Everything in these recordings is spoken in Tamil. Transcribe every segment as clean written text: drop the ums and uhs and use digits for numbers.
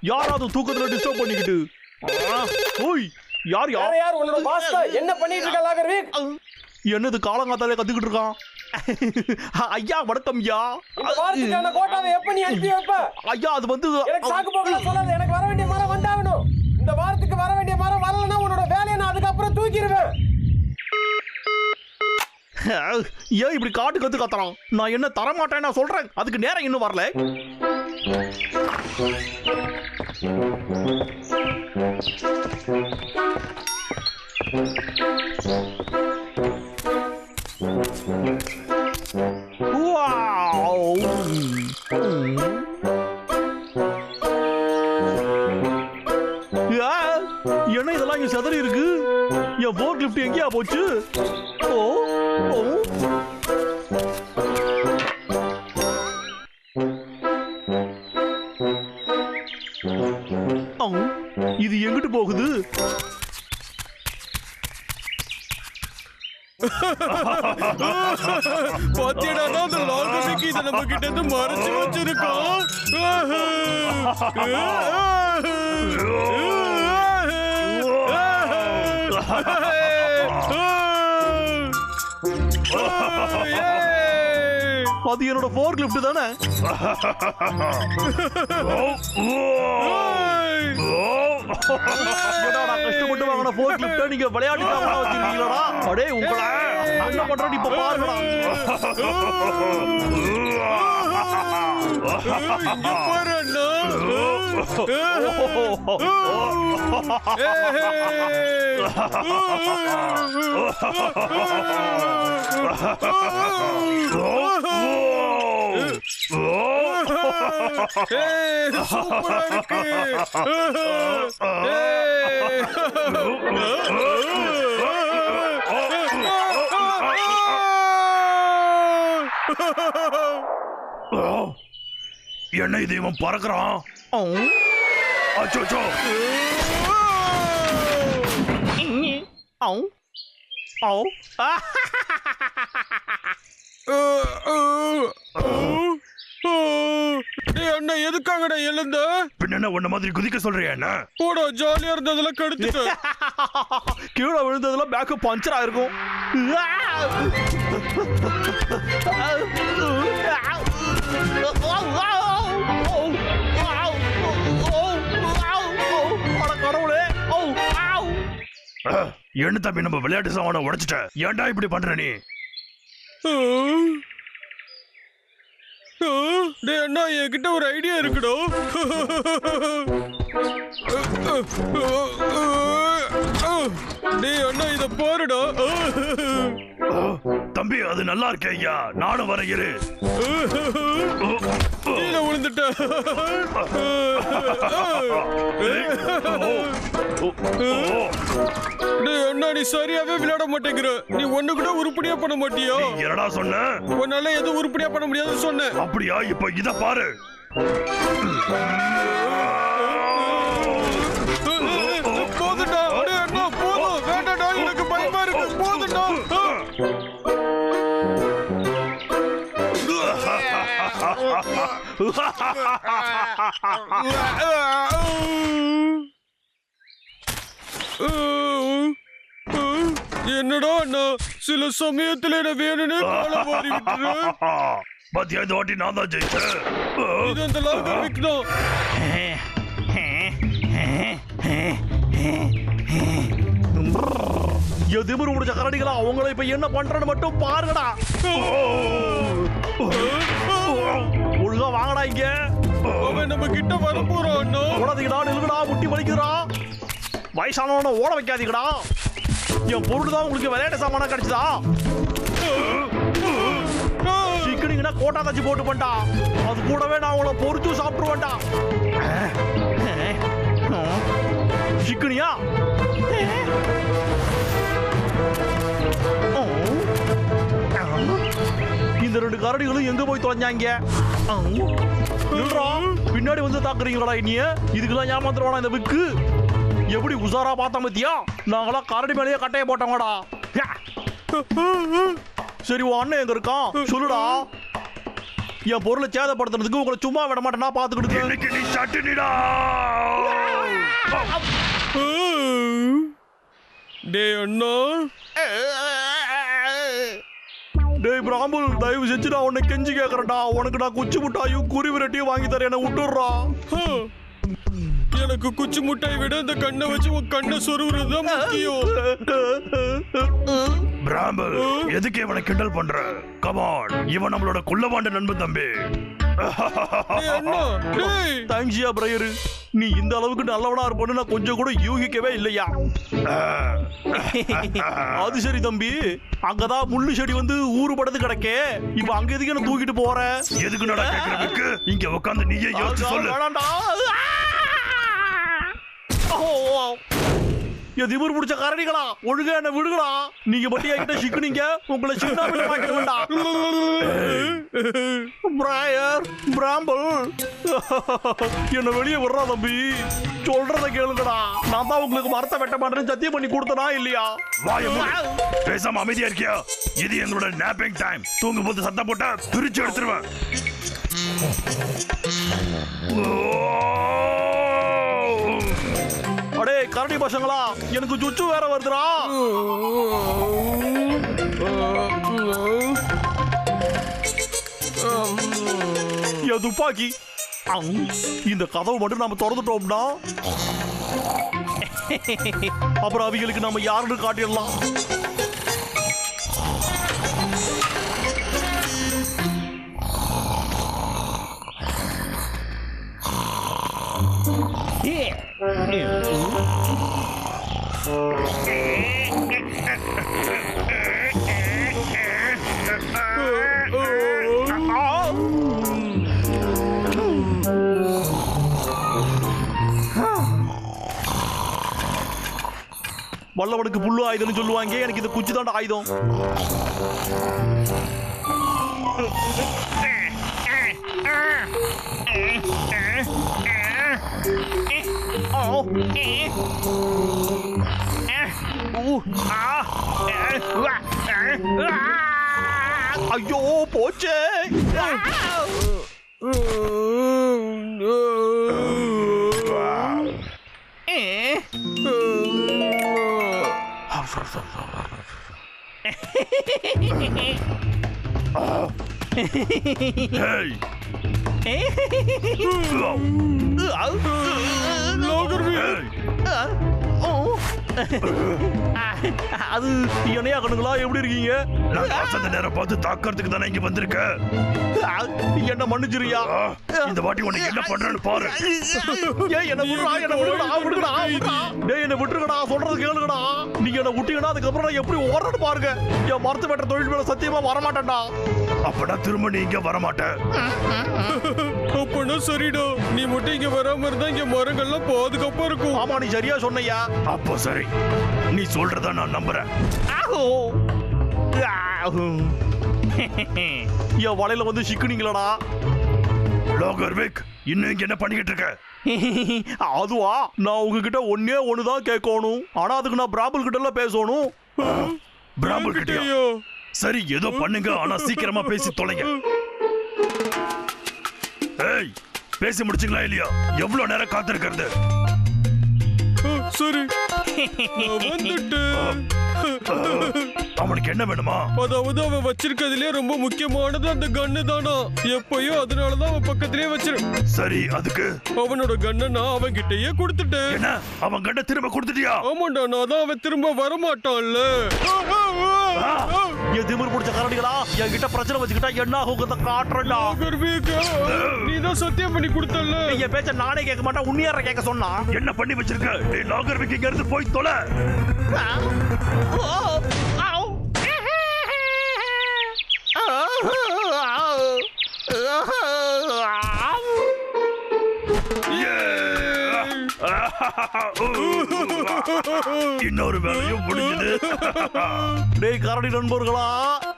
யாராவது தூக்கத்துல டிஸ்டர்ப் பண்ணிக்கிட்டு ஓய் யார் யார் யார் உன்னோட பாஸ் என்ன பண்ணிட்டு இருக்க லாகர்விக்? என்னது காலங்காத்தாலே கத்துக்கிட்டு இருக்கான்? ஐயா வணக்கம் ஐயா. இந்த வாரத்துக்கான கோட்டாவை எப்ப நீ அனுப்பி வைப்ப? ஐயா அது வந்து எனக்கு சாக்கு போகலாம் சொல்லாத. எனக்கு வர வேண்டிய மரம் வந்தாகணும். இந்த வாரத்துக்கு வர வேண்டிய மரம் வரலன்னா உன்னோட வேலையை நான் அதுக்கப்புறம் தூக்கிடுவேன். ஏன் இப்படி காட்டு கத்து கத்துறான்? நான் என்ன தரமாட்டேன் நான் சொல்றேன். அதுக்கு நேரம் இன்னும் வரல. என்ன இதெல்லாம் இங்க செதறி இருக்கு? என் போர்க் லிஃப்ட் எங்கேயா போச்சு? ஓ இது எங்கிட்டு போகுது? பாத்தியடா அந்த லாகர்விக் இத நம்ம கிட்ட இருந்து மறைச்சு வச்சிருக்கான். அது என்னோட போர்க் லிஃப்ட் தானே? கஷ்டப்பட்டு வாங்கின போர்க் லிஃப்ட் நீங்க விளையாட்டுக்காக வச்சிருக்கீங்களா? அடே உங்களை என்ன பண்றேன் இப்ப பாருங்கடா. சூப்பரா இருக்கு. என்ன இது இவன் பறக்குறான்? அச்சோ என்ன எதுக்காகடா எழுந்த? பின்ன உன்ன மாதிரி குதிக்க சொல்றியா? என்ன போடா ஜாலியா இருந்ததுல கெடுத்துட்டு கீழே விழுந்ததுல பேக் பஞ்சர் ஆயிருக்கும். என்ன தம்பி நம்ம விளையாட்டு சாமான உடைச்சிட்ட? ஏன்டா இப்படி பண்ற நீ? அண்ணா என்கிட்ட ஒரு ஐடியா இருக்குடா. டேய் அண்ணா இத பாருடா. தம்பி அது நல்லா இருக்கே ஐயா. நானும் வரேன் இரு. கீழே விழுந்துட்டேன். டேய் அண்ணா நீ சரியாவே விளையாட மாட்டேங்கிற. நீ ஒண்ணு கூட உருப்படியா பண்ண மாட்டியா? என்னடா சொன்ன? உன்னால எதுவும் உருப்படியா பண்ண முடியாதுன்னு சொன்னேன். அப்படியா? இப்ப இத பாரு. போதுடா. டேய் அண்ணா போதும். வேண்டாடா எனக்கு பயமா இருக்கு. போதுடா. என்னடா அண்ணா சில சமயத்துல என்ன வேணும்னே கால மாறி விட்டுரு. பாத்தியா இந்த வாட்டி நான் தான் ஜெயிச்சேன். இது அந்த லாகர்விக் தான். எதிர்ப்பு முடிச்ச கரடிகளா அவங்கள இப்ப என்ன பண்றன்னு மட்டும் பாருங்கடா. ஒழுங்கா வாங்கடா இங்க. அவன் நம்ம கிட்ட வர போறான் அண்ணா. ஓடாதீங்கடா, நில்லுங்கடா, முட்டி வலிக்குதுடா. வயசானவன ஓட வைக்காதீங்கடா. என் பொருள் தான் உங்களுக்கு விளையாட்டு சாமானா கிடைச்சதா? சிக்கனிங்கன்னா கோட்டா தச்சு போட்டு பண்ணா. அது கூடவே நான் உங்களை பொறிச்சு சாப்பிட்டுருவேன்டா. சிக்கனியா? இந்த ரெண்டு கரடிகளும் எங்க போய் தொலைஞ்சாங்க? பின்னாடி வந்து தாக்குறீங்களா? இனிய இதுக்கெல்லாம் ஏமாத்துறவானா இந்த விக்கு? எப்படி உசாரா பார்த்தா பத்தியா? நாங்களாம் கரடி மேலேயே கட்டையை போட்டோங்கடா. சரி உன் அண்ணன் எங்க இருக்கான் சொல்லுடா. என் பொருளை சேதப்படுத்துறதுக்கு உங்களை சும்மா விட மாட்டேன்னா பாத்துக்கிட்டு இன்னைக்கு நீ சட்டினிடா. டேய் அண்ணா, டேய் பிராம்பல், தயவு செஞ்சு நான் உன்னை கெஞ்சி கேக்குறேன்டா. உனக்கு நான் குச்சி முட்டாயும் குருவி ரெட்டியும் வாங்கி தரேன், என்ன விட்டுடுறா. எனக்கு குச்சி முட்டாய் விட இந்த கண்ணை வச்சு உன் கண்ணை சொருவுறது தான் முக்கியம். பிராம்பல், எதுக்கு இவனை கிண்டல் பண்ற? கமான், இவன் நம்மளோட குள்ளவாண்ட நண்பன் தம்பி. டேய் அண்ணா, டேய். தேங்க்ஸ்யா பிரயரு, நீ இந்த அளவுக்கு நல்லவனா இருப்பன்னு நான் கொஞ்சம் கூட யூகிக்கவே இல்லையா. அது சரி தம்பி, அங்கதான் முள்ளு செடி வந்து ஊரு படுத்து கிடக்கே. இப்ப அங்க எதுக்கு என்ன தூக்கிட்டு போற? எதுக்கு நட கேக்குறதுக்கு? இங்க உட்காந்து நீயே யோசிச்சு சொல்லு. வேணாம்டா. திமிர் பிடிச்ச கரடிகளா, ஒழுங்கா என்ன விடுங்களா. நீங்க மட்டும் என்கிட்ட சிக்குனீங்க, உங்களை சின்ன மாட்ட வேண்டாம். பிராயர், பிராம்பல், என்ன வெளியே விடுறா தம்பி. சொல்றத கேளுங்கடா. நான் தான் உங்களுக்கு மரத்தை வெட்ட மாட்டேன்னு சத்தியம் பண்ணி கொடுத்தனா இல்லையா? வாய மூடு. பேசாம அமைதியா இருக்கியா? இது எங்களோட நாப்பிங் டைம். தூங்கும் போது சத்தம் போட்டா பிரிச்சு எடுத்துருவேன். அடே கரடி பசங்களா, எனக்கு சுச்சு வேற வருதுடா. என் துப்பாக்கி. இந்த கதவு மட்டும் நாம திறந்துட்டோம்னா அப்புறம் அவங்களுக்கு நம்ம யாருன்னு காட்டிடலாம். வல்லவனுக்கு புல்லு ஆயுதம்னு சொல்லுவாங்க, எனக்கு இது குச்சி தாண்ட ஆயுதம். ஐயோ போச்சே. அது என்னையா கண்ணுங்களா, எப்படி இருக்கீங்க? நான் வசந்த நேரம் பார்த்து தாக்கறதுக்கு தானே இங்க வந்திருக்க. என்ன மன்னிச்சிரியா. இந்த வாட்டி உனக்கு என்ன பண்றேன்னு பாரு. ஏய் என்ன விடுடா, என்ன விடுடா. டேய் என்ன விட்டுருங்கடா, சொல்றது கேளுங்கடா. நீங்க என்ன விட்டீங்கன்னா அதுக்கப்புறம் நான் எப்படி ஓடுறேன்னு பாருங்க. என் மரத்து வெட்ட தொழில் மேல சத்தியமா வரமாட்டேன்டா. அப்படா திரும்ப நீ இங்க வரமாட்ட. அப்பனா சரிடா, நீ மட்டும் இங்க வராம இருந்தா இங்க மரங்கள்லாம் பாதுகாப்பா இருக்கும். ஆமா நீ சரியா சொன்னையா. அப்போ சரி, நீ சொல்றத நான் நம்புறேன். என் வலையில வந்து சிக்குனீங்களடா. லோகர்விக், இன்னும் இங்க என்ன பண்ணிக்கிட்டு இருக்க? அதுவா, நான் உங்ககிட்ட ஒன்னே ஒண்ணுதான் கேட்கணும். ஆனா அதுக்கு நான் பிராம்பல் கிட்ட எல்லாம் பேசணும். பிராம்பல் கிட்டயா? சரி, ஏதோ பண்ணுங்க, ஆனா சீக்கிரமா பேசி தொலைங்க. ஏய், பேசி முடிச்சிங்களா இல்லையா? எவ்வளவு நேரம் காத்திருக்கிறது? சரி, வந்துட்டேன். அவனுக்கு என்ன வேணுமா? அதாவது அவன் வச்சிருக்கிறதுலயே ரொம்ப முக்கியமானது அந்த கன்னு தானா. எப்பயோ அதனாலதான் அவன் பக்கத்திலேயே வச்சிரு. சரி, அதுக்கு அவனோட கண்ணை நான் அவன் கிட்டயே கொடுத்துட்டேன். என்ன, அவன் கண்ணை திரும்ப கொடுத்துட்டியா? ஆமாண்டா, நான் தான் அவன் திரும்ப வரமாட்டான்ல. என் திமிர் பிடிச்ச கரடிகளா, என்கிட்ட பிரச்சனை வச்சுக்கிட்டா என்ன ஆகுங்கிறத காட்டுறா. நீ தான் சத்தியம் பண்ணி கொடுத்தல்ல. என் பேச்ச நானே கேட்க மாட்டேன், உன்னியார கேட்க சொன்னா. என்ன பண்ணி வச்சிருக்க? டேய் லாகர்விக், இங்க இருந்து போய் தொலை. இன்னொரு வேலையும் முடிஞ்சது. டேய் கரடி நண்பர்களா,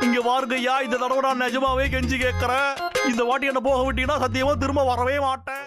இங்க பாருங்கய்யா, இந்த தடவை நான் நிஜமாவே கெஞ்சி கேட்கறேன். இந்த வாட்டி என்ன போக விட்டீங்கன்னா சத்தியமா திரும்ப வரவே மாட்டேன்.